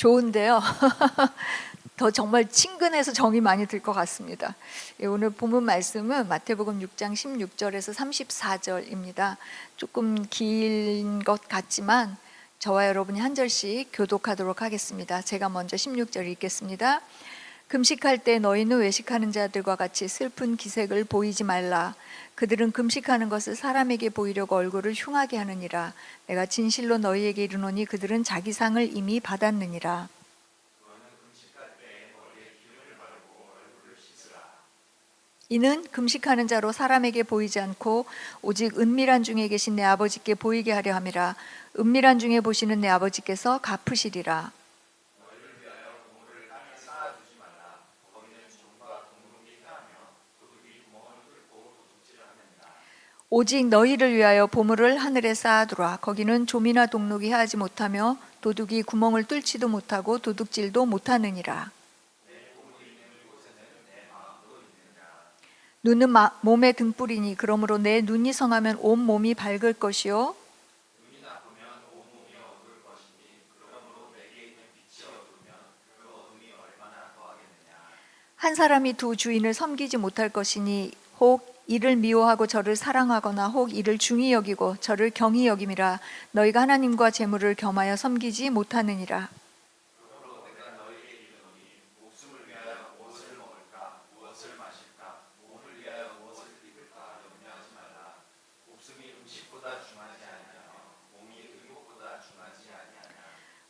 좋은데요. 더 정말 친근해서 정이 많이 들 것 같습니다. 오늘 본문 말씀은 마태복음 6장 16절에서 34절입니다. 조금 긴 것 같지만 저와 여러분이 한 절씩 교독하도록 하겠습니다. 제가 먼저 16절 읽겠습니다. 금식할 때 너희는 외식하는 자들과 같이 슬픈 기색을 보이지 말라. 그들은 금식하는 것을 사람에게 보이려고 얼굴을 흉하게 하느니라. 내가 진실로 너희에게 이르노니 그들은 자기 상을 이미 받았느니라. 이는 금식하는 자로 사람에게 보이지 않고 오직 은밀한 중에 계신 내 아버지께 보이게 하려 함이라. 은밀한 중에 보시는 내 아버지께서 갚으시리라. 오직 너희를 위하여 보물을 하늘에 쌓아두라. 거기는 좀이나 동록이 하지 못하며 도둑이 구멍을 뚫지도 못하고 도둑질도 못하느니라. 눈은 몸의 등불이니 그러므로 내 눈이 성하면 온 몸이 밝을 것이요 한 사람이 두 주인을 섬기지 못할 것이니 혹 이를 미워하고 저를 사랑하거나 혹 이를 중히 여기고 저를 경히 여김이라. 너희가 하나님과 재물을 겸하여 섬기지 못하느니라.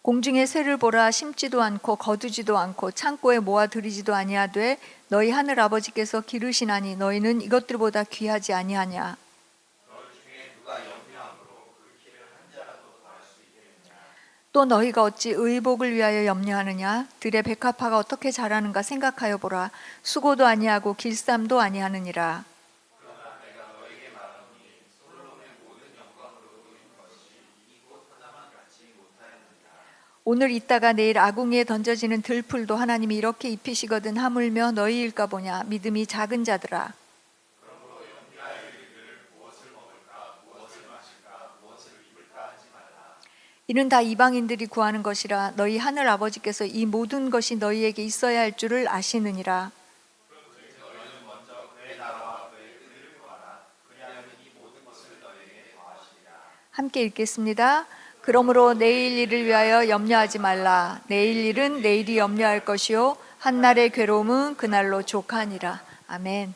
공중의 새를 보라. 심지도 않고 거두지도 않고 창고에 모아 들이지도 아니하되 너희 하늘 아버지께서 기르시나니 너희는 이것들보다 귀하지 아니하냐. 또 너희가 어찌 의복을 위하여 염려하느냐. 들의 백합화가 어떻게 자라는가 생각하여 보라. 수고도 아니하고 길쌈도 아니하느니라. 오늘 있다가 내일 아궁이에 던져지는 들풀도 하나님이 이렇게 입히시거든 하물며 너희일까 보냐. 믿음이 작은 자들아. 이는 다 이방인들이 구하는 것이라. 너희 하늘 아버지께서 이 모든 것이 너희에게 있어야 할 줄을 아시느니라. 함께 읽겠습니다. 그러므로 내일 일을 위하여 염려하지 말라. 내일 일은 내일이 염려할 것이요 한날의 괴로움은 그날로 족하니라. 아멘.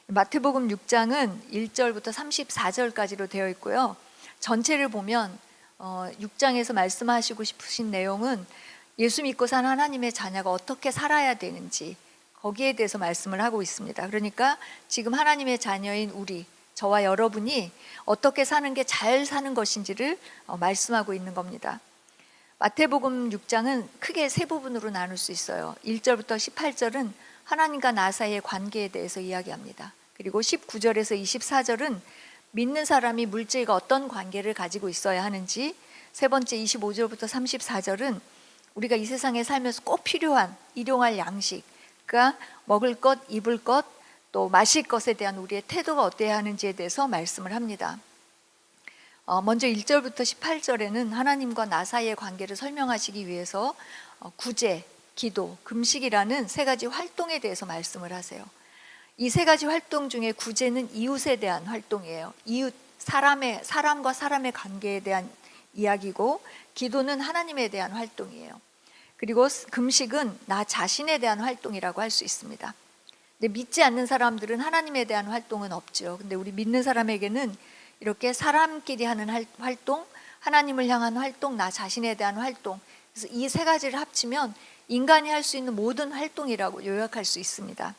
마태복음 6장은 1절부터 34절까지로 되어 있고요. 전체를 보면 6장에서 말씀하시고 싶으신 내용은 예수 믿고 산 하나님의 자녀가 어떻게 살아야 되는지 거기에 대해서 말씀을 하고 있습니다. 그러니까 지금 하나님의 자녀인 우리, 저와 여러분이 어떻게 사는 게 잘 사는 것인지를 말씀하고 있는 겁니다. 마태복음 6장은 크게 세 부분으로 나눌 수 있어요. 1절부터 18절은 하나님과 나 사이의 관계에 대해서 이야기합니다. 그리고 19절에서 24절은 믿는 사람이 물질과 어떤 관계를 가지고 있어야 하는지, 세 번째 25절부터 34절은 우리가 이 세상에 살면서 꼭 필요한 일용할 양식, 그러니까 먹을 것, 입을 것, 또 마실 것에 대한 우리의 태도가 어때야 하는지에 대해서 말씀을 합니다. 먼저 1절부터 18절에는 하나님과 나 사이의 관계를 설명하시기 위해서 구제, 기도, 금식이라는 세 가지 활동에 대해서 말씀을 하세요. 이 세 가지 활동 중에 구제는 이웃에 대한 활동이에요. 이웃, 사람과 사람의 관계에 대한 이야기고, 기도는 하나님에 대한 활동이에요. 그리고 금식은 나 자신에 대한 활동이라고 할 수 있습니다. 근데 믿지 않는 사람들은 하나님에 대한 활동은 없죠. 근데 우리 믿는 사람에게는 이렇게 사람끼리 하는 활동, 하나님을 향한 활동, 나 자신에 대한 활동, 그래서 이 세 가지를 합치면 인간이 할 수 있는 모든 활동이라고 요약할 수 있습니다.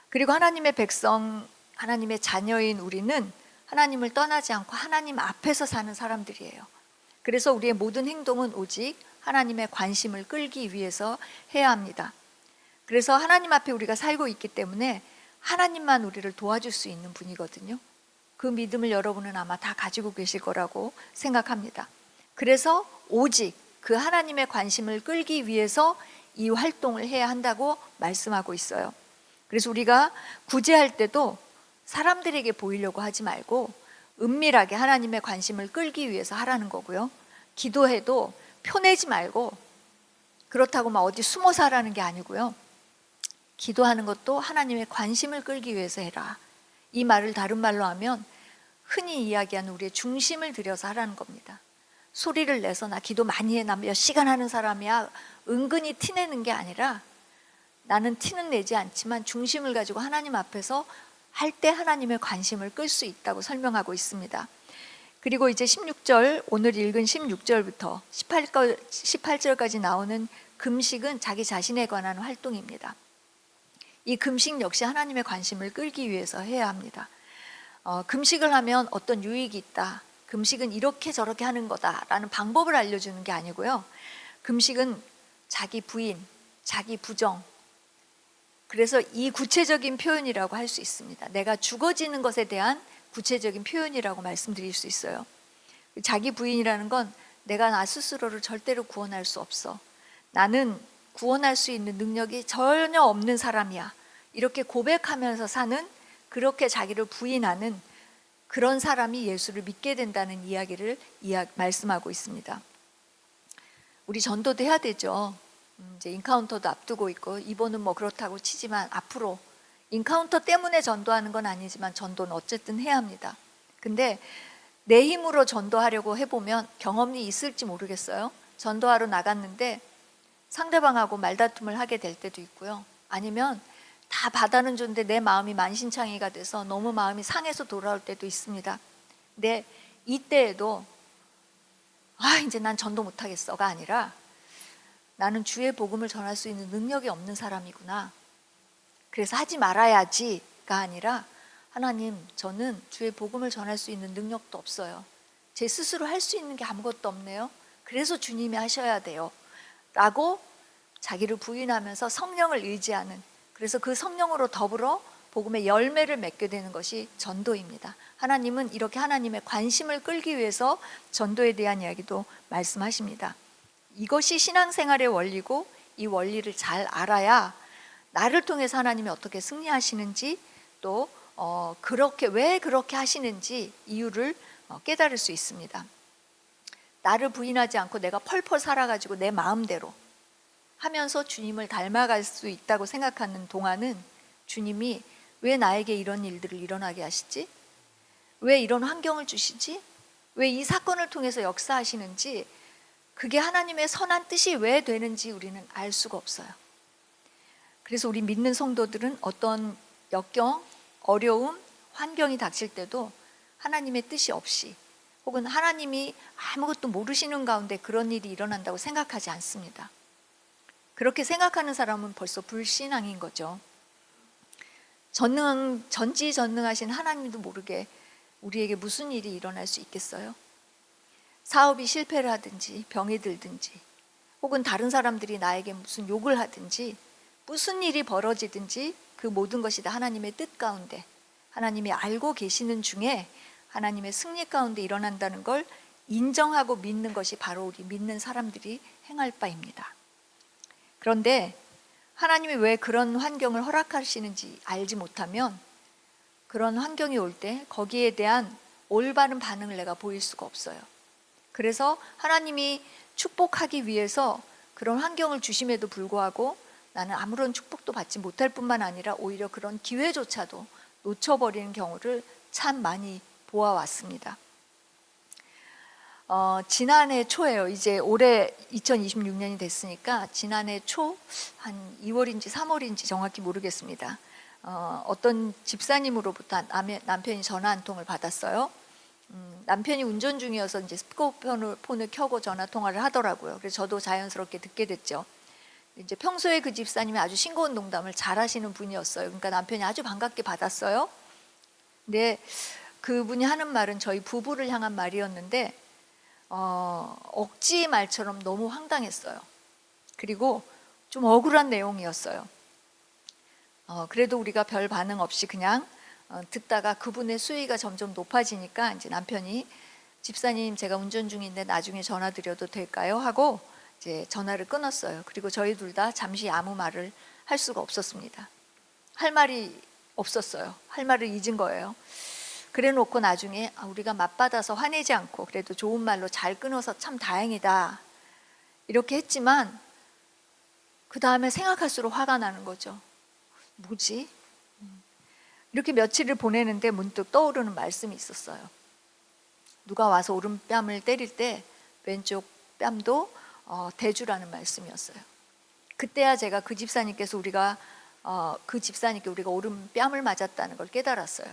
그리고 하나님의 백성, 하나님의 자녀인 우리는 하나님을 떠나지 않고 하나님 앞에서 사는 사람들이에요. 그래서 우리의 모든 행동은 오직 하나님의 관심을 끌기 위해서 해야 합니다. 그래서 하나님 앞에 우리가 살고 있기 때문에 하나님만 우리를 도와줄 수 있는 분이거든요. 그 믿음을 여러분은 아마 다 가지고 계실 거라고 생각합니다. 그래서 오직 그 하나님의 관심을 끌기 위해서 이 활동을 해야 한다고 말씀하고 있어요. 그래서 우리가 구제할 때도 사람들에게 보이려고 하지 말고 은밀하게 하나님의 관심을 끌기 위해서 하라는 거고요. 기도해도 표내지 말고 그렇다고 막 어디 숨어 사라는 게 아니고요. 기도하는 것도 하나님의 관심을 끌기 위해서 해라. 이 말을 다른 말로 하면 흔히 이야기하는 우리의 중심을 들여서 하라는 겁니다. 소리를 내서 나 기도 많이 해, 나 몇 시간 하는 사람이야, 은근히 티내는 게 아니라 나는 티는 내지 않지만 중심을 가지고 하나님 앞에서 할 때 하나님의 관심을 끌 수 있다고 설명하고 있습니다. 그리고 이제 16절, 오늘 읽은 16절부터 18절까지 나오는 금식은 자기 자신에 관한 활동입니다. 이 금식 역시 하나님의 관심을 끌기 위해서 해야 합니다. 금식을 하면 어떤 유익이 있다, 금식은 이렇게 저렇게 하는 거다라는 방법을 알려주는 게 아니고요. 금식은 자기 부인, 자기 부정, 그래서 이 구체적인 표현이라고 할 수 있습니다. 내가 죽어지는 것에 대한 구체적인 표현이라고 말씀드릴 수 있어요. 자기 부인이라는 건 내가 나 스스로를 절대로 구원할 수 없어, 나는 구원할 수 있는 능력이 전혀 없는 사람이야, 이렇게 고백하면서 사는, 그렇게 자기를 부인하는 그런 사람이 예수를 믿게 된다는 이야기를 말씀하고 있습니다. 우리 전도도 해야 되죠. 이제 인카운터도 앞두고 있고, 이번은 뭐 그렇다고 치지만 앞으로 인카운터 때문에 전도하는 건 아니지만 전도는 어쨌든 해야 합니다. 근데 내 힘으로 전도하려고 해보면 경험이 있을지 모르겠어요. 전도하러 나갔는데 상대방하고 말다툼을 하게 될 때도 있고요. 아니면 다 받아는 줬는데 내 마음이 만신창이가 돼서 너무 마음이 상해서 돌아올 때도 있습니다. 근데 이때에도 이제 난 전도 못하겠어가 아니라 나는 주의 복음을 전할 수 있는 능력이 없는 사람이구나, 그래서 하지 말아야지가 아니라 하나님, 저는 주의 복음을 전할 수 있는 능력도 없어요, 제 스스로 할 수 있는 게 아무것도 없네요, 그래서 주님이 하셔야 돼요 라고 자기를 부인하면서 성령을 의지하는, 그래서 그 성령으로 더불어 복음의 열매를 맺게 되는 것이 전도입니다. 하나님은 이렇게 하나님의 관심을 끌기 위해서 전도에 대한 이야기도 말씀하십니다. 이것이 신앙생활의 원리고, 이 원리를 잘 알아야 나를 통해서 하나님이 어떻게 승리하시는지, 또 왜 그렇게 하시는지 이유를 깨달을 수 있습니다. 나를 부인하지 않고 내가 펄펄 살아가지고 내 마음대로 하면서 주님을 닮아갈 수 있다고 생각하는 동안은 주님이 왜 나에게 이런 일들을 일어나게 하시지? 왜 이런 환경을 주시지? 왜 이 사건을 통해서 역사하시는지, 그게 하나님의 선한 뜻이 왜 되는지 우리는 알 수가 없어요. 그래서 우리 믿는 성도들은 어떤 역경, 어려움, 환경이 닥칠 때도 하나님의 뜻이 없이, 혹은 하나님이 아무것도 모르시는 가운데 그런 일이 일어난다고 생각하지 않습니다. 그렇게 생각하는 사람은 벌써 불신앙인 거죠. 전지전능하신 하나님도 모르게 우리에게 무슨 일이 일어날 수 있겠어요? 사업이 실패를 하든지 병이 들든지, 혹은 다른 사람들이 나에게 무슨 욕을 하든지, 무슨 일이 벌어지든지 그 모든 것이 다 하나님의 뜻 가운데, 하나님이 알고 계시는 중에 하나님의 승리 가운데 일어난다는 걸 인정하고 믿는 것이 바로 우리 믿는 사람들이 행할 바입니다. 그런데 하나님이 왜 그런 환경을 허락하시는지 알지 못하면 그런 환경이 올 때 거기에 대한 올바른 반응을 내가 보일 수가 없어요. 그래서 하나님이 축복하기 위해서 그런 환경을 주심에도 불구하고 나는 아무런 축복도 받지 못할 뿐만 아니라 오히려 그런 기회조차도 놓쳐버리는 경우를 참 많이 보아왔습니다. 지난해 초에요. 이제 올해 2026년이 됐으니까 지난해 초 한 2월인지 3월인지 정확히 모르겠습니다. 어떤 집사님으로부터 남편이 전화 한 통을 받았어요. 남편이 운전 중이어서 이제 스피커폰을 켜고 전화 통화를 하더라고요. 그래서 저도 자연스럽게 듣게 됐죠. 이제 평소에 그 집사님이 아주 싱거운 농담을 잘하시는 분이었어요. 그러니까 남편이 아주 반갑게 받았어요. 근데 그분이 하는 말은 저희 부부를 향한 말이었는데 억지 말처럼 너무 황당했어요. 그리고 좀 억울한 내용이었어요. 그래도 우리가 별 반응 없이 그냥 듣다가 그분의 수위가 점점 높아지니까 이제 남편이 집사님, 제가 운전 중인데 나중에 전화 드려도 될까요? 하고 이제 전화를 끊었어요. 그리고 저희 둘 다 잠시 아무 말을 할 수가 없었습니다. 할 말이 없었어요. 할 말을 잊은 거예요. 그래 놓고 나중에 우리가 맞받아서 화내지 않고 그래도 좋은 말로 잘 끊어서 참 다행이다 이렇게 했지만 그 다음에 생각할수록 화가 나는 거죠. 뭐지? 이렇게 며칠을 보내는데 문득 떠오르는 말씀이 있었어요. 누가 와서 오른뺨을 때릴 때 왼쪽 뺨도 대주라는 말씀이었어요. 그때야 제가 그 집사님께 우리가 오른뺨을 맞았다는 걸 깨달았어요.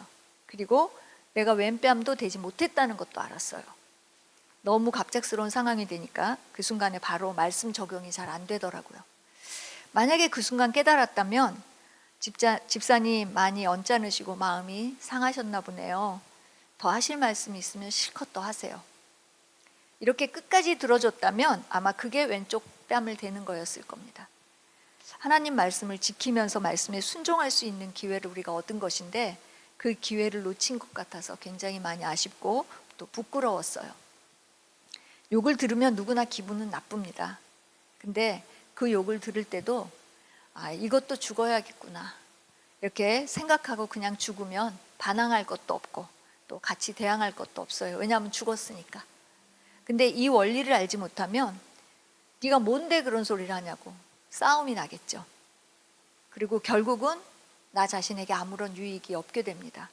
그리고 내가 왼뺨도 대지 못했다는 것도 알았어요. 너무 갑작스러운 상황이 되니까 그 순간에 바로 말씀 적용이 잘 안 되더라고요. 만약에 그 순간 깨달았다면 집사님 많이 언짢으시고 마음이 상하셨나 보네요. 더 하실 말씀이 있으면 실컷 더 하세요. 이렇게 끝까지 들어줬다면 아마 그게 왼쪽 뺨을 대는 거였을 겁니다. 하나님 말씀을 지키면서 말씀에 순종할 수 있는 기회를 우리가 얻은 것인데 그 기회를 놓친 것 같아서 굉장히 많이 아쉽고 또 부끄러웠어요. 욕을 들으면 누구나 기분은 나쁩니다. 근데 그 욕을 들을 때도 이것도 죽어야겠구나 이렇게 생각하고 그냥 죽으면 반항할 것도 없고 또 같이 대항할 것도 없어요. 왜냐하면 죽었으니까. 근데 이 원리를 알지 못하면 네가 뭔데 그런 소리를 하냐고 싸움이 나겠죠. 그리고 결국은 나 자신에게 아무런 유익이 없게 됩니다.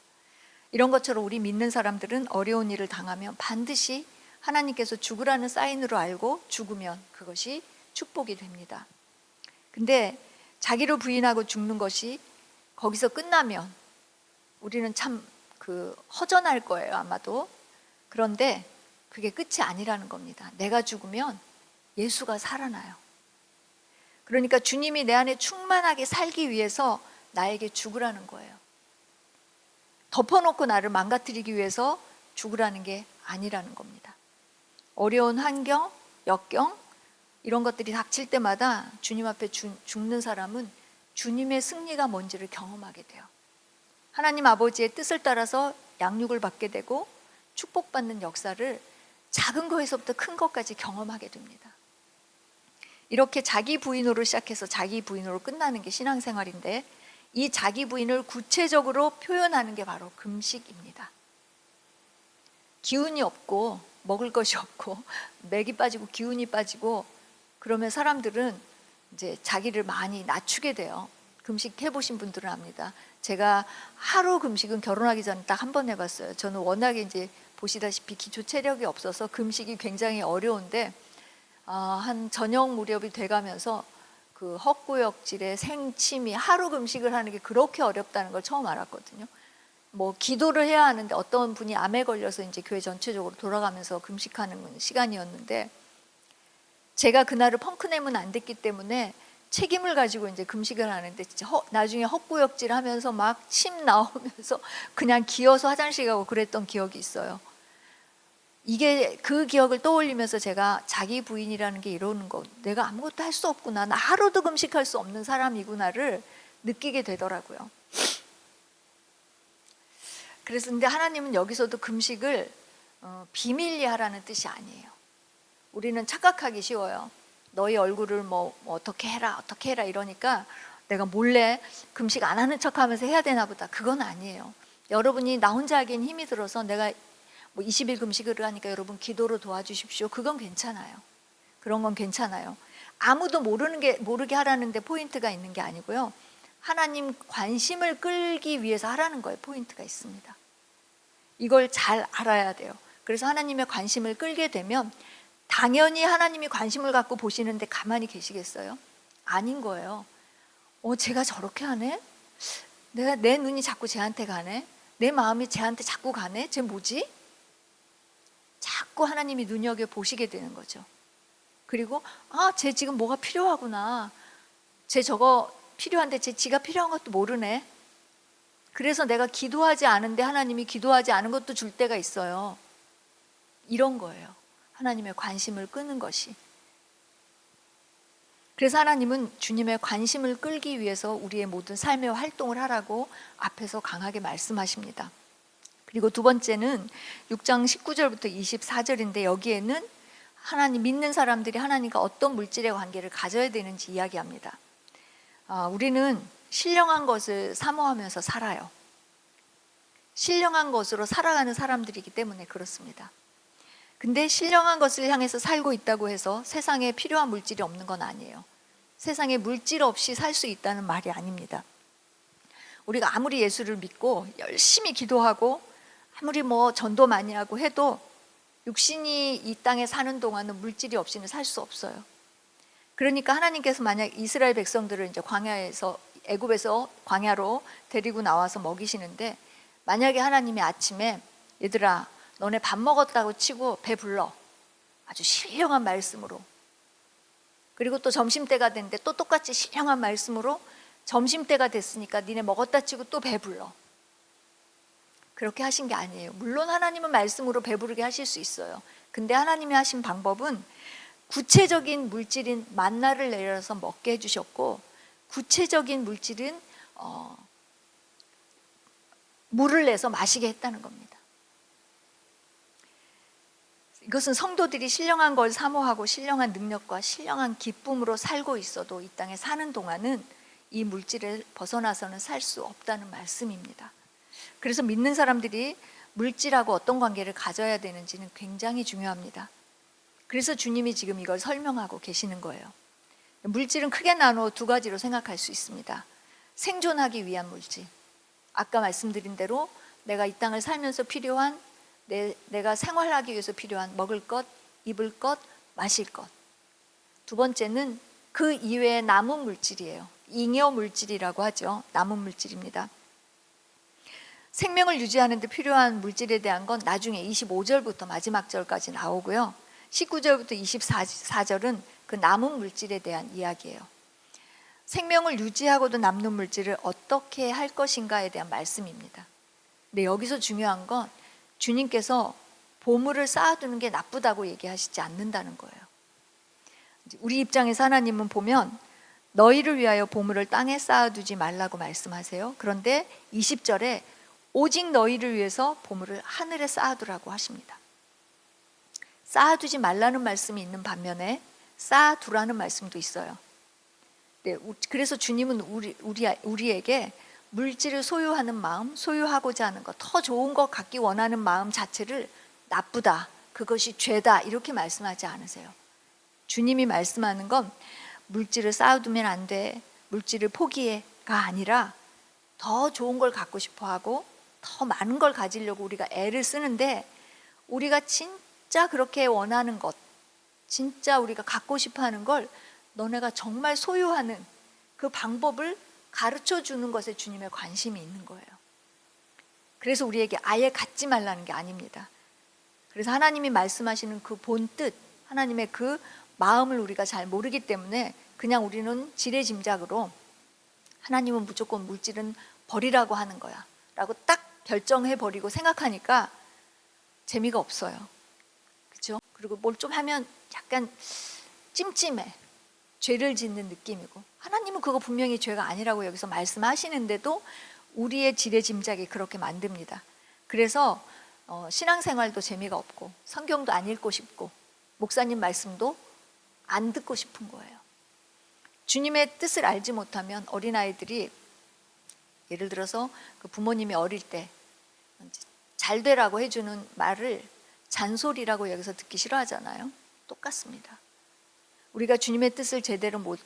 이런 것처럼 우리 믿는 사람들은 어려운 일을 당하면 반드시 하나님께서 죽으라는 사인으로 알고 죽으면 그것이 축복이 됩니다. 근데 자기를 부인하고 죽는 것이 거기서 끝나면 우리는 참 허전할 거예요, 아마도. 그런데 그게 끝이 아니라는 겁니다. 내가 죽으면 예수가 살아나요. 그러니까 주님이 내 안에 충만하게 살기 위해서 나에게 죽으라는 거예요. 덮어놓고 나를 망가뜨리기 위해서 죽으라는 게 아니라는 겁니다. 어려운 환경, 역경 이런 것들이 닥칠 때마다 주님 앞에 죽는 사람은 주님의 승리가 뭔지를 경험하게 돼요. 하나님 아버지의 뜻을 따라서 양육을 받게 되고 축복받는 역사를 작은 거에서부터 큰 것까지 경험하게 됩니다. 이렇게 자기 부인으로 시작해서 자기 부인으로 끝나는 게 신앙생활인데 이 자기 부인을 구체적으로 표현하는 게 바로 금식입니다. 기운이 없고 먹을 것이 없고 맥이 빠지고 기운이 빠지고 그러면 사람들은 이제 자기를 많이 낮추게 돼요. 금식 해보신 분들은 압니다. 제가 하루 금식은 결혼하기 전에 딱 한 번 해봤어요. 저는 워낙에 이제 보시다시피 기초 체력이 없어서 금식이 굉장히 어려운데 한 저녁 무렵이 돼가면서 그 헛구역질에 생침이 하루 금식을 하는 게 그렇게 어렵다는 걸 처음 알았거든요. 뭐 기도를 해야 하는데 어떤 분이 암에 걸려서 이제 교회 전체적으로 돌아가면서 금식하는 시간이었는데 제가 그날을 펑크내면 안 됐기 때문에 책임을 가지고 이제 금식을 하는데 진짜 나중에 헛구역질 하면서 막 침 나오면서 그냥 기어서 화장실 가고 그랬던 기억이 있어요. 이게 그 기억을 떠올리면서 제가 자기 부인이라는 게 이러는 거, 내가 아무것도 할 수 없구나, 나 하루도 금식할 수 없는 사람이구나를 느끼게 되더라고요. 그래서 근데 하나님은 여기서도 금식을 비밀리 하라는 뜻이 아니에요. 우리는 착각하기 쉬워요. 너희 얼굴을 뭐 어떻게 해라 이러니까 내가 몰래 금식 안 하는 척하면서 해야 되나 보다. 그건 아니에요. 여러분이 나 혼자 하기엔 힘이 들어서 내가 20일 금식을 하니까 여러분 기도로 도와주십시오. 그건 괜찮아요. 그런 건 괜찮아요. 아무도 모르게 하라는 데 포인트가 있는 게 아니고요. 하나님 관심을 끌기 위해서 하라는 거에 포인트가 있습니다. 이걸 잘 알아야 돼요. 그래서 하나님의 관심을 끌게 되면 당연히 하나님이 관심을 갖고 보시는데 가만히 계시겠어요? 아닌 거예요. 제가 저렇게 하네? 내 눈이 자꾸 쟤한테 가네? 내 마음이 쟤한테 자꾸 가네? 쟤 뭐지? 자꾸 하나님이 눈여겨보시게 되는 거죠. 그리고 쟤 지금 뭐가 필요하구나. 쟤 저거 필요한데 쟤 지가 필요한 것도 모르네. 그래서 내가 기도하지 않은데 하나님이 기도하지 않은 것도 줄 때가 있어요. 이런 거예요. 하나님의 관심을 끄는 것이. 그래서 하나님은 주님의 관심을 끌기 위해서 우리의 모든 삶의 활동을 하라고 앞에서 강하게 말씀하십니다. 그리고 두 번째는 6장 19절부터 24절인데 여기에는 하나님 믿는 사람들이 하나님과 어떤 물질의 관계를 가져야 되는지 이야기합니다. 우리는 신령한 것을 사모하면서 살아요. 신령한 것으로 살아가는 사람들이기 때문에 그렇습니다. 근데 신령한 것을 향해서 살고 있다고 해서 세상에 필요한 물질이 없는 건 아니에요. 세상에 물질 없이 살 수 있다는 말이 아닙니다. 우리가 아무리 예수를 믿고 열심히 기도하고 아무리 전도 많이 하고 해도 육신이 이 땅에 사는 동안은 물질이 없이는 살 수 없어요. 그러니까 하나님께서 만약 이스라엘 백성들을 이제 광야에서, 애굽에서 광야로 데리고 나와서 먹이시는데, 만약에 하나님이 아침에 얘들아 너네 밥 먹었다고 치고 배불러, 아주 신령한 말씀으로, 그리고 또 점심때가 됐는데 또 똑같이 신령한 말씀으로 점심때가 됐으니까 니네 먹었다 치고 또 배불러, 그렇게 하신 게 아니에요. 물론 하나님은 말씀으로 배부르게 하실 수 있어요. 근데 하나님이 하신 방법은 구체적인 물질인 만나를 내려서 먹게 해주셨고, 구체적인 물질은 물을 내서 마시게 했다는 겁니다. 이것은 성도들이 신령한 걸 사모하고 신령한 능력과 신령한 기쁨으로 살고 있어도 이 땅에 사는 동안은 이 물질을 벗어나서는 살 수 없다는 말씀입니다. 그래서 믿는 사람들이 물질하고 어떤 관계를 가져야 되는지는 굉장히 중요합니다. 그래서 주님이 지금 이걸 설명하고 계시는 거예요. 물질은 크게 나누어 두 가지로 생각할 수 있습니다. 생존하기 위한 물질, 아까 말씀드린 대로 내가 이 땅을 살면서 필요한, 내가 생활하기 위해서 필요한 먹을 것, 입을 것, 마실 것. 두 번째는 그 이외에 남은 물질이에요. 잉여 물질이라고 하죠. 남은 물질입니다. 생명을 유지하는 데 필요한 물질에 대한 건 나중에 25절부터 마지막 절까지 나오고요. 19절부터 24절은 그 남은 물질에 대한 이야기예요. 생명을 유지하고도 남는 물질을 어떻게 할 것인가에 대한 말씀입니다. 근데 여기서 중요한 건 주님께서 보물을 쌓아두는 게 나쁘다고 얘기하시지 않는다는 거예요. 우리 입장에서 하나님은 보면 너희를 위하여 보물을 땅에 쌓아두지 말라고 말씀하세요. 그런데 20절에 오직 너희를 위해서 보물을 하늘에 쌓아두라고 하십니다. 쌓아두지 말라는 말씀이 있는 반면에 쌓아두라는 말씀도 있어요. 네, 그래서 주님은 우리에게 물질을 소유하는 마음, 소유하고자 하는 것, 더 좋은 것 갖기 원하는 마음 자체를 나쁘다, 그것이 죄다 이렇게 말씀하지 않으세요. 주님이 말씀하는 건 물질을 쌓아두면 안 돼, 물질을 포기해가 아니라 더 좋은 걸 갖고 싶어 하고 더 많은 걸 가지려고 우리가 애를 쓰는데, 우리가 진짜 그렇게 원하는 것, 진짜 우리가 갖고 싶어 하는 걸 너네가 정말 소유하는 그 방법을 가르쳐 주는 것에 주님의 관심이 있는 거예요. 그래서 우리에게 아예 갖지 말라는 게 아닙니다. 그래서 하나님이 말씀하시는 그 본뜻, 하나님의 그 마음을 우리가 잘 모르기 때문에 그냥 우리는 지레짐작으로 하나님은 무조건 물질은 버리라고 하는 거야 라고 딱 결정해버리고 생각하니까 재미가 없어요. 그렇죠? 그리고 뭘 좀 하면 약간 찜찜해, 죄를 짓는 느낌이고, 하나님은 그거 분명히 죄가 아니라고 여기서 말씀하시는데도 우리의 지레짐작이 그렇게 만듭니다. 그래서 신앙생활도 재미가 없고 성경도 안 읽고 싶고 목사님 말씀도 안 듣고 싶은 거예요. 주님의 뜻을 알지 못하면 어린아이들이, 예를 들어서 그 부모님이 어릴 때 잘 되라고 해주는 말을 잔소리라고 여기서 듣기 싫어하잖아요. 똑같습니다. 우리가 주님의 뜻을 제대로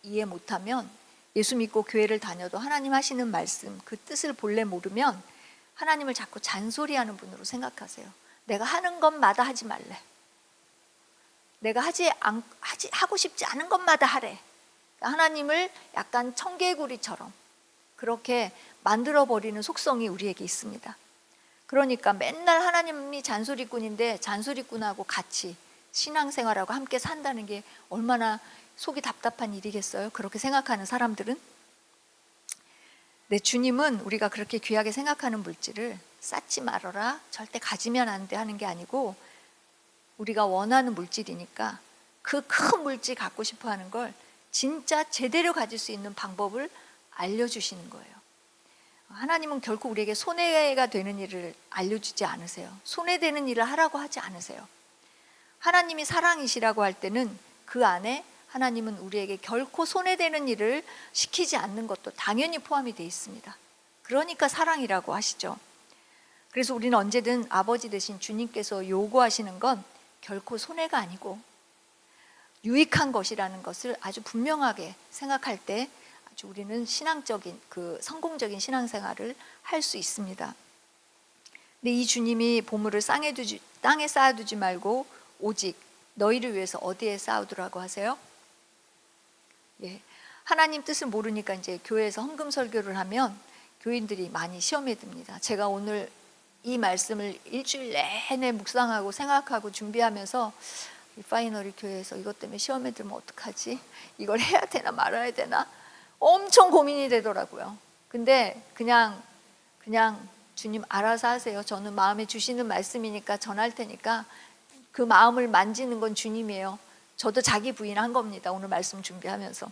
이해 못하면, 예수 믿고 교회를 다녀도 하나님 하시는 말씀, 그 뜻을 본래 모르면 하나님을 자꾸 잔소리하는 분으로 생각하세요. 내가 하는 것마다 하지 말래, 내가 하고 싶지 않은 것마다 하래. 하나님을 약간 청개구리처럼 그렇게 만들어버리는 속성이 우리에게 있습니다. 그러니까 맨날 하나님이 잔소리꾼인데 잔소리꾼하고 같이 신앙생활하고 함께 산다는 게 얼마나 속이 답답한 일이겠어요? 그렇게 생각하는 사람들은. 네, 주님은 우리가 그렇게 귀하게 생각하는 물질을 쌓지 말아라, 절대 가지면 안 돼 하는 게 아니고, 우리가 원하는 물질이니까 그 큰 물질 갖고 싶어 하는 걸 진짜 제대로 가질 수 있는 방법을 알려주시는 거예요. 하나님은 결코 우리에게 손해가 되는 일을 알려주지 않으세요. 손해되는 일을 하라고 하지 않으세요. 하나님이 사랑이시라고 할 때는 그 안에 하나님은 우리에게 결코 손해되는 일을 시키지 않는 것도 당연히 포함이 되어 있습니다. 그러니까 사랑이라고 하시죠. 그래서 우리는 언제든 아버지 되신 주님께서 요구하시는 건 결코 손해가 아니고, 유익한 것이라는 것을 아주 분명하게 생각할 때 아주 우리는 신앙적인 성공적인 신앙생활을 할 수 있습니다. 근데 이 주님이 보물을 땅에 쌓아두지 말고 오직 너희를 위해서 어디에 쌓아두라고 하세요? 예, 하나님 뜻을 모르니까 이제 교회에서 헌금 설교를 하면 교인들이 많이 시험에 듭니다. 제가 오늘 이 말씀을 일주일 내내 묵상하고 생각하고 준비하면서 리파이너리 교회에서 이것 때문에 시험에 들면 어떡하지? 이걸 해야 되나 말아야 되나? 엄청 고민이 되더라고요. 근데 그냥 주님 알아서 하세요. 저는 마음에 주시는 말씀이니까 전할 테니까 그 마음을 만지는 건 주님이에요. 저도 자기 부인한 겁니다. 오늘 말씀 준비하면서.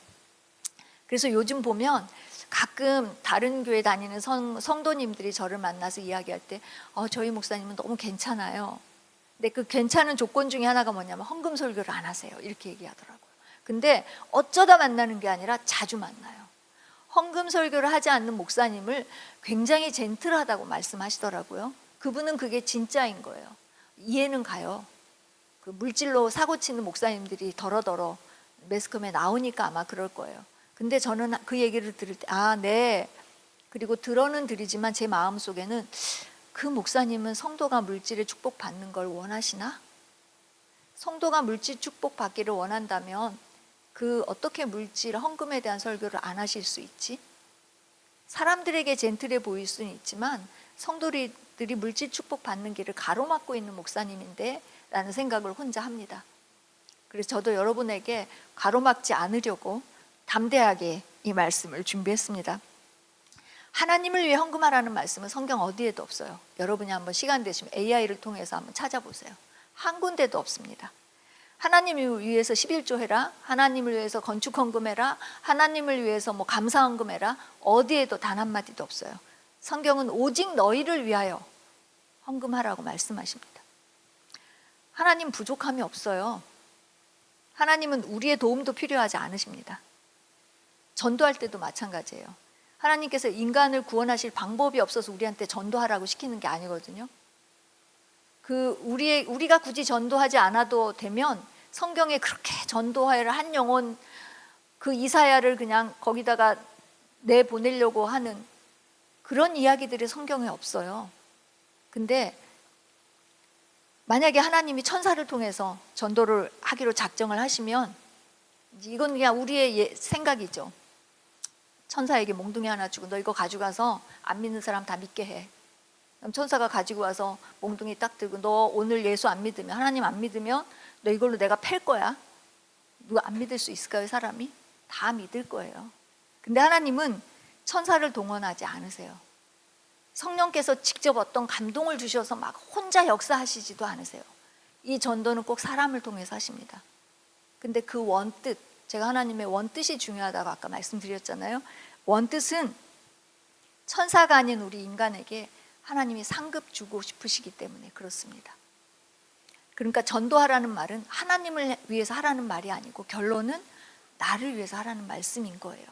그래서 요즘 보면 가끔 다른 교회 다니는 성도님들이 저를 만나서 이야기할 때 저희 목사님은 너무 괜찮아요. 근데 그 괜찮은 조건 중에 하나가 뭐냐면 헌금 설교를 안 하세요. 이렇게 얘기하더라고요. 근데 어쩌다 만나는 게 아니라 자주 만나요. 헌금 설교를 하지 않는 목사님을 굉장히 젠틀하다고 말씀하시더라고요. 그분은 그게 진짜인 거예요. 이해는 가요. 그 물질로 사고치는 목사님들이 더러더러 매스컴에 나오니까 아마 그럴 거예요. 근데 저는 그 얘기를 들을 때 네. 그리고 들어는 드리지만 제 마음속에는 그 목사님은 성도가 물질의 축복 받는 걸 원하시나? 성도가 물질 축복 받기를 원한다면 어떻게 물질 헌금에 대한 설교를 안 하실 수 있지? 사람들에게 젠틀해 보일 수는 있지만 성도들이 물질 축복 받는 길을 가로막고 있는 목사님인데 라는 생각을 혼자 합니다. 그래서 저도 여러분에게 가로막지 않으려고 담대하게 이 말씀을 준비했습니다. 하나님을 위해 헌금하라는 말씀은 성경 어디에도 없어요. 여러분이 한번 시간 되시면 AI를 통해서 한번 찾아보세요. 한 군데도 없습니다. 하나님을 위해서 11조 해라, 하나님을 위해서 건축 헌금해라, 하나님을 위해서 감사 헌금해라, 어디에도 단 한마디도 없어요. 성경은 오직 너희를 위하여 헌금하라고 말씀하십니다. 하나님 부족함이 없어요. 하나님은 우리의 도움도 필요하지 않으십니다. 전도할 때도 마찬가지예요. 하나님께서 인간을 구원하실 방법이 없어서 우리한테 전도하라고 시키는 게 아니거든요. 우리가 굳이 전도하지 않아도 되면 성경에 그렇게 전도하여라 한 영혼 그 이사야를 그냥 거기다가 내보내려고 하는 그런 이야기들이 성경에 없어요. 근데 만약에 하나님이 천사를 통해서 전도를 하기로 작정을 하시면 이건 그냥 우리의 생각이죠. 천사에게 몽둥이 하나 주고 너 이거 가져가서 안 믿는 사람 다 믿게 해. 그럼 천사가 가지고 와서 몽둥이 딱 들고 너 오늘 예수 안 믿으면 하나님 안 믿으면 너 이걸로 내가 팰 거야. 누가 안 믿을 수 있을까요? 사람이? 다 믿을 거예요. 근데 하나님은 천사를 동원하지 않으세요. 성령께서 직접 어떤 감동을 주셔서 막 혼자 역사하시지도 않으세요. 이 전도는 꼭 사람을 통해서 하십니다. 근데 그 원뜻, 제가 하나님의 원뜻이 중요하다고 아까 말씀드렸잖아요. 원뜻은 천사가 아닌 우리 인간에게 하나님이 상급 주고 싶으시기 때문에 그렇습니다. 그러니까 전도하라는 말은 하나님을 위해서 하라는 말이 아니고 결론은 나를 위해서 하라는 말씀인 거예요.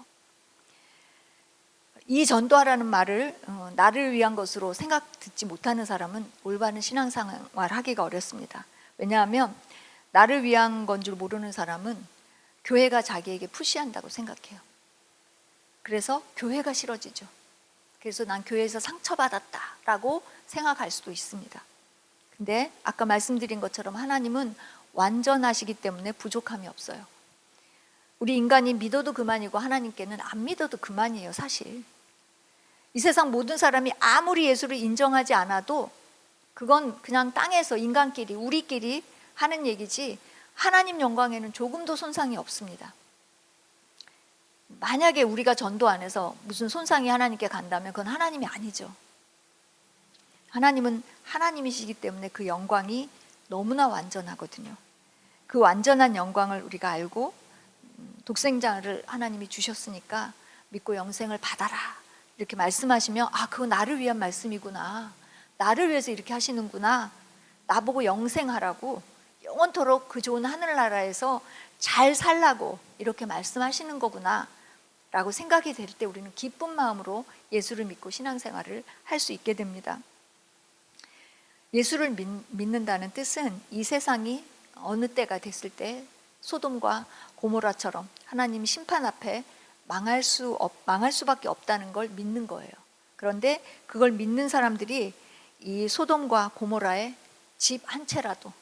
이 전도하라는 말을 나를 위한 것으로 듣지 못하는 사람은 올바른 신앙생활 하기가 어렵습니다. 왜냐하면 나를 위한 건 줄 모르는 사람은 교회가 자기에게 푸시한다고 생각해요. 그래서 교회가 싫어지죠. 그래서 난 교회에서 상처받았다라고 생각할 수도 있습니다. 근데 아까 말씀드린 것처럼 하나님은 완전하시기 때문에 부족함이 없어요. 우리 인간이 믿어도 그만이고 하나님께는 안 믿어도 그만이에요, 사실. 이 세상 모든 사람이 아무리 예수를 인정하지 않아도 그건 그냥 땅에서 인간끼리 우리끼리 하는 얘기지 하나님 영광에는 조금도 손상이 없습니다. 만약에 우리가 전도 안 해서 무슨 손상이 하나님께 간다면 그건 하나님이 아니죠. 하나님은 하나님이시기 때문에 그 영광이 너무나 완전하거든요. 그 완전한 영광을 우리가 알고 독생자를 하나님이 주셨으니까 믿고 영생을 받아라 이렇게 말씀하시면 그거 나를 위한 말씀이구나, 나를 위해서 이렇게 하시는구나, 나보고 영생하라고 영원토록 그 좋은 하늘나라에서 잘 살라고 이렇게 말씀하시는 거구나 라고 생각이 될 때 우리는 기쁜 마음으로 예수를 믿고 신앙생활을 할 수 있게 됩니다. 예수를 믿는다는 뜻은 이 세상이 어느 때가 됐을 때 소돔과 고모라처럼 하나님 심판 앞에 망할 수밖에 없다는 걸 믿는 거예요. 그런데 그걸 믿는 사람들이 이 소돔과 고모라의 집 한 채라도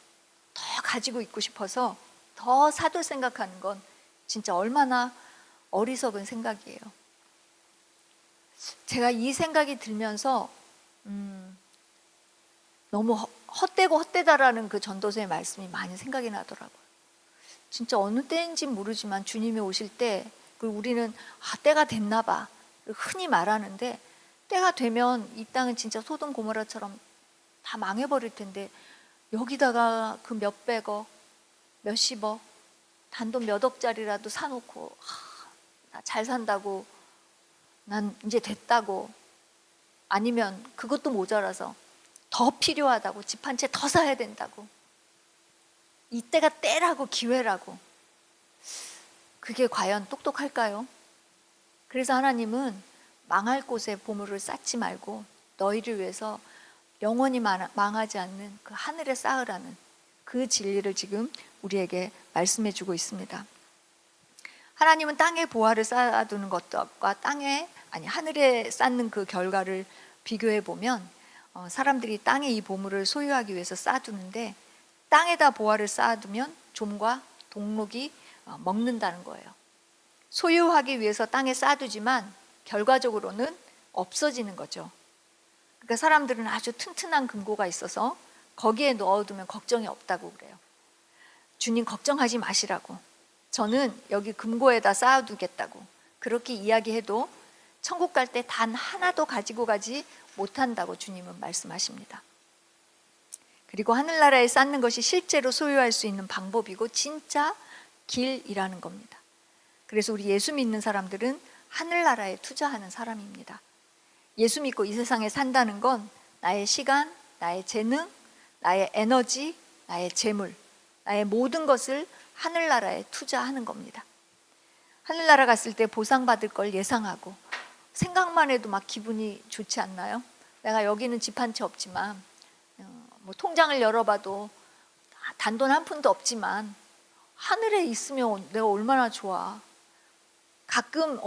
더 가지고 있고 싶어서 더 사둘 생각하는 건 진짜 얼마나 어리석은 생각이에요. 제가 이 생각이 들면서 너무 헛되고 헛되다라는 그 전도서의 말씀이 많이 생각이 나더라고요. 진짜 어느 때인지 모르지만 주님이 오실 때 우리는 때가 됐나 봐 흔히 말하는데, 때가 되면 이 땅은 진짜 소돔 고모라처럼 다 망해버릴 텐데 여기다가 그 몇백억 몇십억 단돈 몇 억짜리라도 사놓고 나 잘 산다고, 난 이제 됐다고, 아니면 그것도 모자라서 더 필요하다고 집 한 채 더 사야 된다고, 이때가 때라고 기회라고, 그게 과연 똑똑할까요? 그래서 하나님은 망할 곳에 보물을 쌓지 말고 너희를 위해서 영원히 망하지 않는 그 하늘에 쌓으라는 그 진리를 지금 우리에게 말씀해 주고 있습니다. 하나님은 땅에 보화를 쌓아두는 것과 하늘에 쌓는 그 결과를 비교해 보면 사람들이 땅에 이 보물을 소유하기 위해서 쌓아두는데, 땅에다 보화를 쌓아두면 좀과 동록이 먹는다는 거예요. 소유하기 위해서 땅에 쌓아두지만 결과적으로는 없어지는 거죠. 그러니까 사람들은 아주 튼튼한 금고가 있어서 거기에 넣어두면 걱정이 없다고 그래요. 주님 걱정하지 마시라고, 저는 여기 금고에다 쌓아두겠다고 그렇게 이야기해도 천국 갈 때 단 하나도 가지고 가지 못한다고 주님은 말씀하십니다. 그리고 하늘나라에 쌓는 것이 실제로 소유할 수 있는 방법이고 진짜 길이라는 겁니다. 그래서 우리 예수 믿는 사람들은 하늘나라에 투자하는 사람입니다. 예수 믿고 이 세상에 산다는 건 나의 시간, 나의 재능, 나의 에너지, 나의 재물, 나의 모든 것을 하늘나라에 투자하는 겁니다. 하늘나라 갔을 때 보상받을 걸 예상하고 생각만 해도 막 기분이 좋지 않나요? 내가 여기는 집 한 채 없지만 통장을 열어봐도 단돈 한 푼도 없지만 하늘에 있으면 내가 얼마나 좋아. 가끔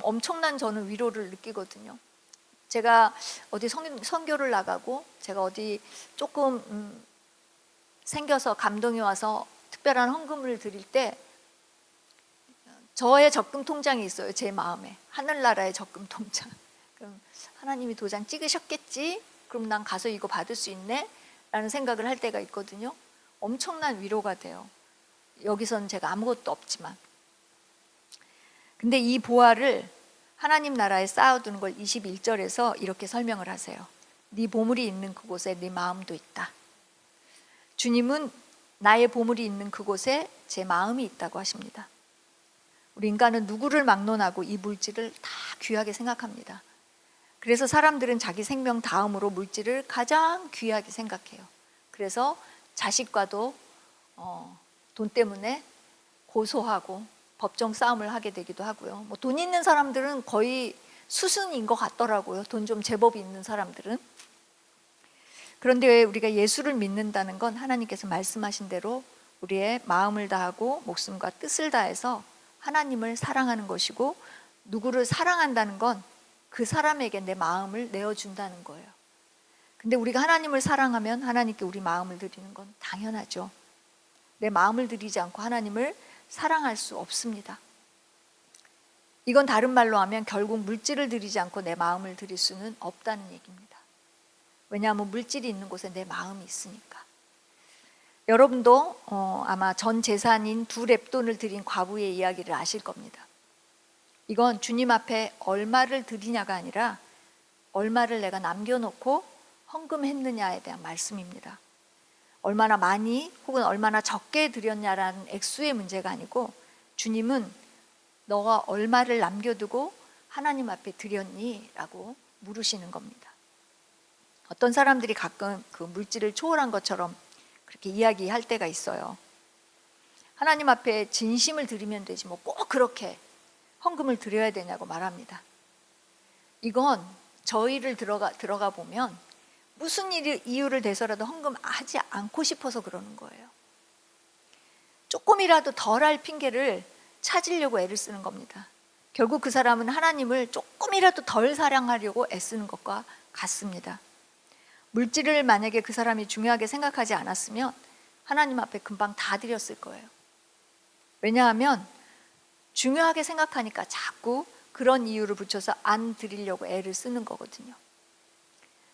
엄청난 저는 위로를 느끼거든요. 제가 어디 선교를 나가고 제가 어디 조금 생겨서 감동이 와서 특별한 헌금을 드릴 때 저의 적금 통장이 있어요. 제 마음에 하늘나라의 적금 통장. 그럼 하나님이 도장 찍으셨겠지? 그럼 난 가서 이거 받을 수 있네? 라는 생각을 할 때가 있거든요. 엄청난 위로가 돼요. 여기서는 제가 아무것도 없지만. 근데 이 보화를 하나님 나라에 쌓아두는 걸 21절에서 이렇게 설명을 하세요. 네 보물이 있는 그곳에 네 마음도 있다. 주님은 나의 보물이 있는 그곳에 제 마음이 있다고 하십니다. 우리 인간은 누구를 막론하고 이 물질을 다 귀하게 생각합니다. 그래서 사람들은 자기 생명 다음으로 물질을 가장 귀하게 생각해요. 그래서 자식과도 돈 때문에 고소하고 법정 싸움을 하게 되기도 하고요. 돈 있는 사람들은 거의 수순인 것 같더라고요. 돈 좀 제법 있는 사람들은. 그런데 우리가 예수를 믿는다는 건 하나님께서 말씀하신 대로 우리의 마음을 다하고 목숨과 뜻을 다해서 하나님을 사랑하는 것이고, 누구를 사랑한다는 건 그 사람에게 내 마음을 내어준다는 거예요. 근데 우리가 하나님을 사랑하면 하나님께 우리 마음을 드리는 건 당연하죠. 내 마음을 드리지 않고 하나님을 사랑할 수 없습니다. 이건 다른 말로 하면 결국 물질을 드리지 않고 내 마음을 드릴 수는 없다는 얘기입니다. 왜냐하면 물질이 있는 곳에 내 마음이 있으니까. 여러분도 아마 전 재산인 2렙돈을 드린 과부의 이야기를 아실 겁니다. 이건 주님 앞에 얼마를 드리냐가 아니라 얼마를 내가 남겨놓고 헌금했느냐에 대한 말씀입니다. 얼마나 많이 혹은 얼마나 적게 드렸냐라는 액수의 문제가 아니고, 주님은 너가 얼마를 남겨두고 하나님 앞에 드렸니? 라고 물으시는 겁니다. 어떤 사람들이 가끔 그 물질을 초월한 것처럼 그렇게 이야기할 때가 있어요. 하나님 앞에 진심을 드리면 되지 뭐 꼭 그렇게 헌금을 드려야 되냐고 말합니다. 이건 저희를 들어가 보면 무슨 이유를 대서라도 헌금하지 않고 싶어서 그러는 거예요. 조금이라도 덜할 핑계를 찾으려고 애를 쓰는 겁니다. 결국 그 사람은 하나님을 조금이라도 덜 사랑하려고 애쓰는 것과 같습니다. 물질을 만약에 그 사람이 중요하게 생각하지 않았으면 하나님 앞에 금방 다 드렸을 거예요. 왜냐하면 중요하게 생각하니까 자꾸 그런 이유를 붙여서 안 드리려고 애를 쓰는 거거든요.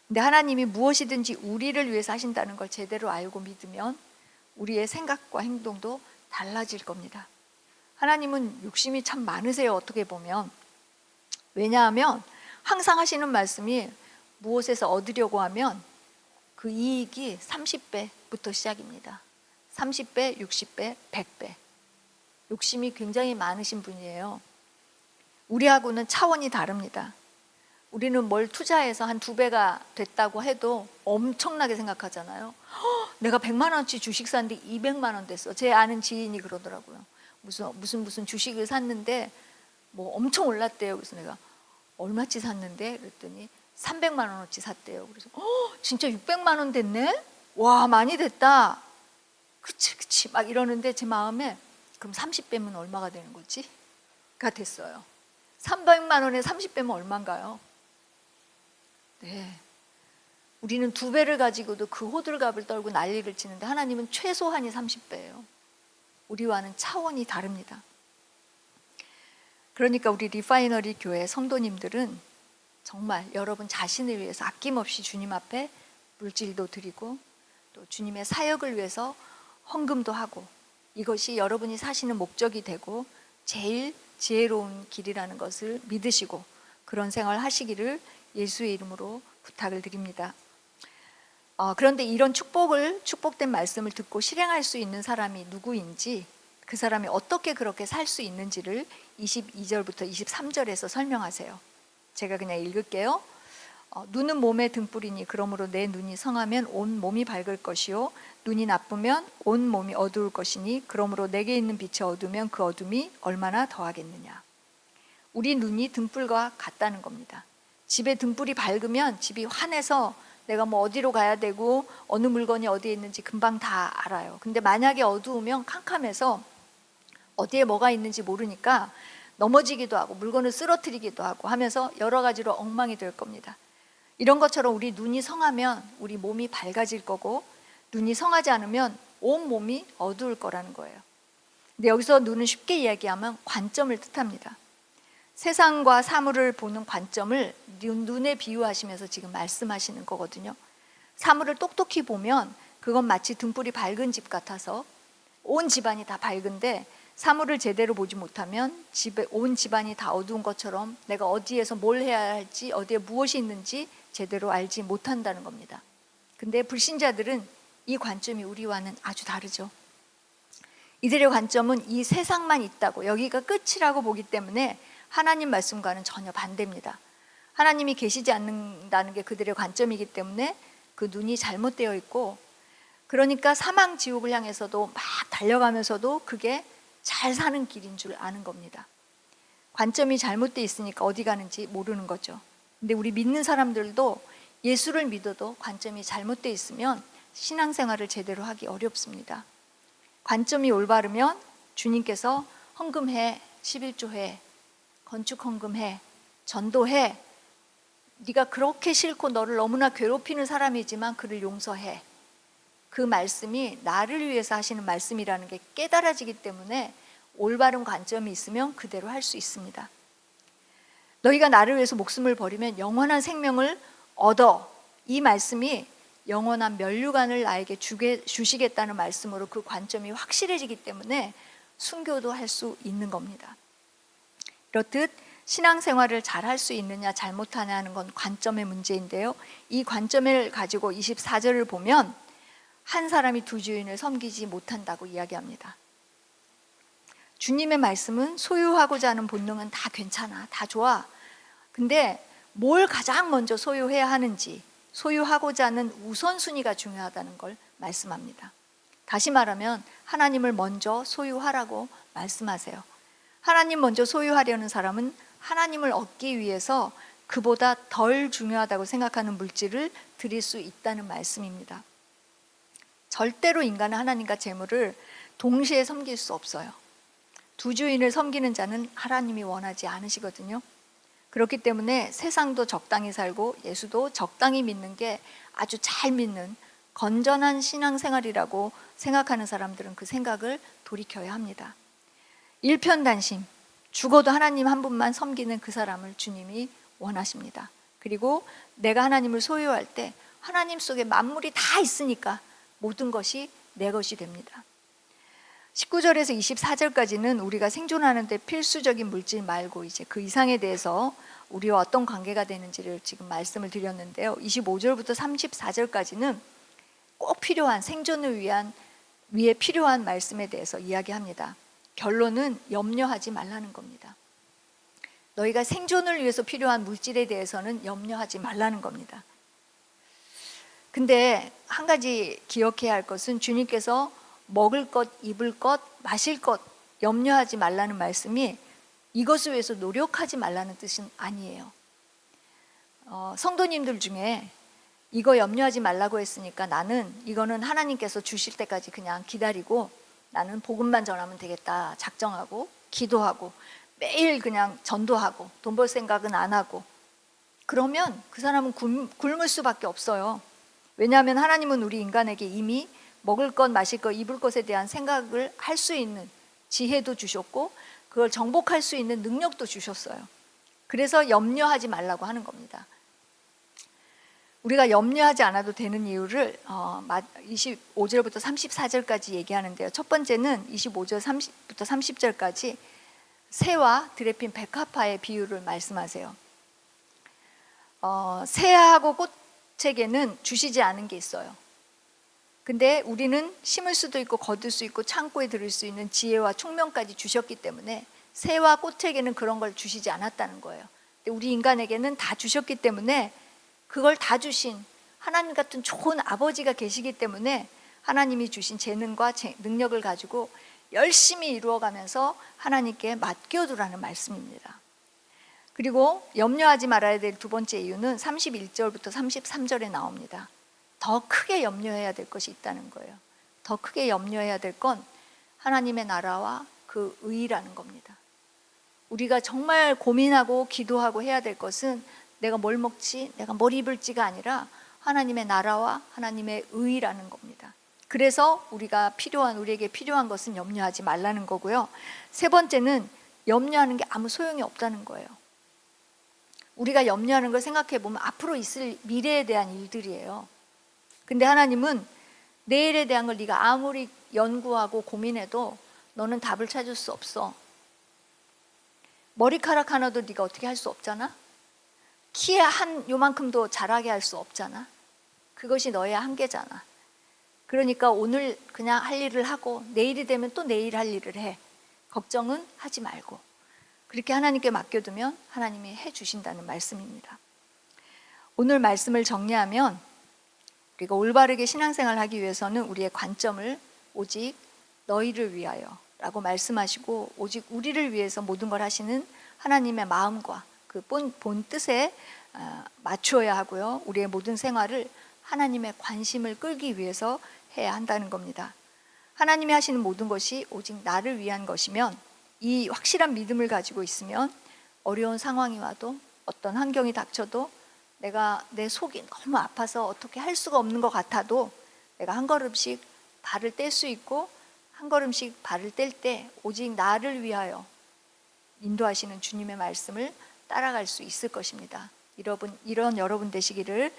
근데 하나님이 무엇이든지 우리를 위해서 하신다는 걸 제대로 알고 믿으면 우리의 생각과 행동도 달라질 겁니다. 하나님은 욕심이 참 많으세요, 어떻게 보면. 왜냐하면 항상 하시는 말씀이 무엇에서 얻으려고 하면 그 이익이 30배부터 시작입니다. 30배, 60배, 100배. 욕심이 굉장히 많으신 분이에요. 우리하고는 차원이 다릅니다. 우리는 뭘 투자해서 한 2배가 됐다고 해도 엄청나게 생각하잖아요. 내가 100만 원어치 주식 샀는데 200만 원 됐어. 제 아는 지인이 그러더라고요. 무슨 주식을 샀는데 뭐 엄청 올랐대요. 그래서 내가 얼마치 샀는데 그랬더니 300만 원어치 샀대요. 그래서 진짜 600만 원 됐네? 와, 많이 됐다. 그치 막 이러는데 제 마음에 그럼 30배면 얼마가 되는 거지? 가 됐어요. 300만 원에 30배면 얼마인가요? 네. 우리는 2배를 가지고도 그 호들갑을 떨고 난리를 치는데 하나님은 최소한이 30배예요. 우리와는 차원이 다릅니다. 그러니까 우리 리파이너리 교회 성도님들은 정말 여러분 자신을 위해서 아낌없이 주님 앞에 물질도 드리고 또 주님의 사역을 위해서 헌금도 하고 이것이 여러분이 사시는 목적이 되고 제일 지혜로운 길이라는 것을 믿으시고 그런 생활을 하시기를 예수의 이름으로 부탁을 드립니다. 그런데 이런 축복된 말씀을 듣고 실행할 수 있는 사람이 누구인지, 그 사람이 어떻게 그렇게 살 수 있는지를 22절부터 23절에서 설명하세요. 제가 그냥 읽을게요. 눈은 몸의 등불이니 그러므로 내 눈이 성하면 온 몸이 밝을 것이요 눈이 나쁘면 온 몸이 어두울 것이니 그러므로 내게 있는 빛이 어두우면 그 어둠이 얼마나 더하겠느냐. 우리 눈이 등불과 같다는 겁니다. 집에 등불이 밝으면 집이 환해서 내가 뭐 어디로 가야 되고 어느 물건이 어디에 있는지 금방 다 알아요. 근데 만약에 어두우면 캄캄해서 어디에 뭐가 있는지 모르니까 넘어지기도 하고 물건을 쓰러뜨리기도 하고 하면서 여러 가지로 엉망이 될 겁니다. 이런 것처럼 우리 눈이 성하면 우리 몸이 밝아질 거고 눈이 성하지 않으면 온 몸이 어두울 거라는 거예요. 근데 여기서 눈은 쉽게 이야기하면 관점을 뜻합니다. 세상과 사물을 보는 관점을 눈에 비유하시면서 지금 말씀하시는 거거든요. 사물을 똑똑히 보면 그건 마치 등불이 밝은 집 같아서 온 집안이 다 밝은데 사물을 제대로 보지 못하면 온 집안이 다 어두운 것처럼 내가 어디에서 뭘 해야 할지 어디에 무엇이 있는지 제대로 알지 못한다는 겁니다. 근데 불신자들은 이 관점이 우리와는 아주 다르죠. 이들의 관점은 이 세상만 있다고 여기가 끝이라고 보기 때문에 하나님 말씀과는 전혀 반대입니다. 하나님이 계시지 않는다는 게 그들의 관점이기 때문에 그 눈이 잘못되어 있고 그러니까 사망 지옥을 향해서도 막 달려가면서도 그게 잘 사는 길인 줄 아는 겁니다. 관점이 잘못되어 있으니까 어디 가는지 모르는 거죠. 근데 우리 믿는 사람들도 예수를 믿어도 관점이 잘못되어 있으면 신앙생활을 제대로 하기 어렵습니다. 관점이 올바르면 주님께서 헌금해, 11조해, 건축 헌금해, 전도해, 네가 그렇게 싫고 너를 너무나 괴롭히는 사람이지만 그를 용서해. 그 말씀이 나를 위해서 하시는 말씀이라는 게 깨달아지기 때문에 올바른 관점이 있으면 그대로 할 수 있습니다. 너희가 나를 위해서 목숨을 버리면 영원한 생명을 얻어. 이 말씀이 영원한 면류관을 나에게 주시겠다는 말씀으로 그 관점이 확실해지기 때문에 순교도 할 수 있는 겁니다. 이렇듯 신앙생활을 잘 할 수 있느냐 잘못하냐 하는 건 관점의 문제인데요. 이 관점을 가지고 24절을 보면 한 사람이 두 주인을 섬기지 못한다고 이야기합니다. 주님의 말씀은 소유하고자 하는 본능은 다 괜찮아, 다 좋아. 근데 뭘 가장 먼저 소유해야 하는지, 소유하고자 하는 우선순위가 중요하다는 걸 말씀합니다. 다시 말하면 하나님을 먼저 소유하라고 말씀하세요. 하나님 먼저 소유하려는 사람은 하나님을 얻기 위해서 그보다 덜 중요하다고 생각하는 물질을 드릴 수 있다는 말씀입니다. 절대로 인간은 하나님과 재물을 동시에 섬길 수 없어요. 두 주인을 섬기는 자는 하나님이 원하지 않으시거든요. 그렇기 때문에 세상도 적당히 살고 예수도 적당히 믿는 게 아주 잘 믿는 건전한 신앙생활이라고 생각하는 사람들은 그 생각을 돌이켜야 합니다. 일편단심, 죽어도 하나님 한 분만 섬기는 그 사람을 주님이 원하십니다. 그리고 내가 하나님을 소유할 때 하나님 속에 만물이 다 있으니까 모든 것이 내 것이 됩니다. 19절에서 24절까지는 우리가 생존하는 데 필수적인 물질 말고 이제 그 이상에 대해서 우리와 어떤 관계가 되는지를 지금 말씀을 드렸는데요. 25절부터 34절까지는 꼭 필요한 생존을 위해 필요한 말씀에 대해서 이야기합니다. 결론은 염려하지 말라는 겁니다. 너희가 생존을 위해서 필요한 물질에 대해서는 염려하지 말라는 겁니다. 근데 한 가지 기억해야 할 것은 주님께서 먹을 것, 입을 것, 마실 것 염려하지 말라는 말씀이 이것을 위해서 노력하지 말라는 뜻은 아니에요. 성도님들 중에 이거 염려하지 말라고 했으니까 나는 이거는 하나님께서 주실 때까지 그냥 기다리고 나는 복음만 전하면 되겠다 작정하고 기도하고 매일 그냥 전도하고 돈 벌 생각은 안 하고 그러면 그 사람은 굶을 수밖에 없어요. 왜냐하면 하나님은 우리 인간에게 이미 먹을 것, 마실 것, 입을 것에 대한 생각을 할 수 있는 지혜도 주셨고 그걸 정복할 수 있는 능력도 주셨어요. 그래서 염려하지 말라고 하는 겁니다. 우리가 염려하지 않아도 되는 이유를 25절부터 34절까지 얘기하는데요. 첫 번째는 25절 30부터 30절까지 새와 드레핀 백합화의 비유를 말씀하세요. 새하고 꽃에게는 주시지 않은 게 있어요. 근데 우리는 심을 수도 있고 거둘 수 있고 창고에 들을 수 있는 지혜와 총명까지 주셨기 때문에 새와 꽃에게는 그런 걸 주시지 않았다는 거예요. 근데 우리 인간에게는 다 주셨기 때문에 그걸 다 주신 하나님 같은 좋은 아버지가 계시기 때문에 하나님이 주신 재능과 능력을 가지고 열심히 이루어가면서 하나님께 맡겨두라는 말씀입니다. 그리고 염려하지 말아야 될 두 번째 이유는 31절부터 33절에 나옵니다. 더 크게 염려해야 될 것이 있다는 거예요. 더 크게 염려해야 될 건 하나님의 나라와 그 의라는 겁니다. 우리가 정말 고민하고 기도하고 해야 될 것은 내가 뭘 먹지, 내가 뭘 입을지가 아니라 하나님의 나라와 하나님의 의라는 겁니다. 그래서 우리에게 필요한 것은 염려하지 말라는 거고요. 세 번째는 염려하는 게 아무 소용이 없다는 거예요. 우리가 염려하는 걸 생각해 보면 앞으로 있을 미래에 대한 일들이에요. 근데 하나님은 내일에 대한 걸 네가 아무리 연구하고 고민해도 너는 답을 찾을 수 없어. 머리카락 하나도 네가 어떻게 할 수 없잖아. 키에 한 요만큼도 자라게 할 수 없잖아. 그것이 너의 한계잖아. 그러니까 오늘 그냥 할 일을 하고 내일이 되면 또 내일 할 일을 해. 걱정은 하지 말고. 그렇게 하나님께 맡겨두면 하나님이 해주신다는 말씀입니다. 오늘 말씀을 정리하면 우리가 올바르게 신앙생활을 하기 위해서는 우리의 관점을 오직 너희를 위하여 라고 말씀하시고 오직 우리를 위해서 모든 걸 하시는 하나님의 마음과 그 본 뜻에 맞추어야 하고요. 우리의 모든 생활을 하나님의 관심을 끌기 위해서 해야 한다는 겁니다. 하나님이 하시는 모든 것이 오직 나를 위한 것이면 이 확실한 믿음을 가지고 있으면 어려운 상황이 와도 어떤 환경이 닥쳐도 내가 내 속이 너무 아파서 어떻게 할 수가 없는 것 같아도 내가 한 걸음씩 발을 뗄 수 있고 한 걸음씩 발을 뗄 때 오직 나를 위하여 인도하시는 주님의 말씀을 따라갈 수 있을 것입니다. 이런 여러분 되시기를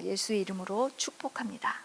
예수의 이름으로 축복합니다.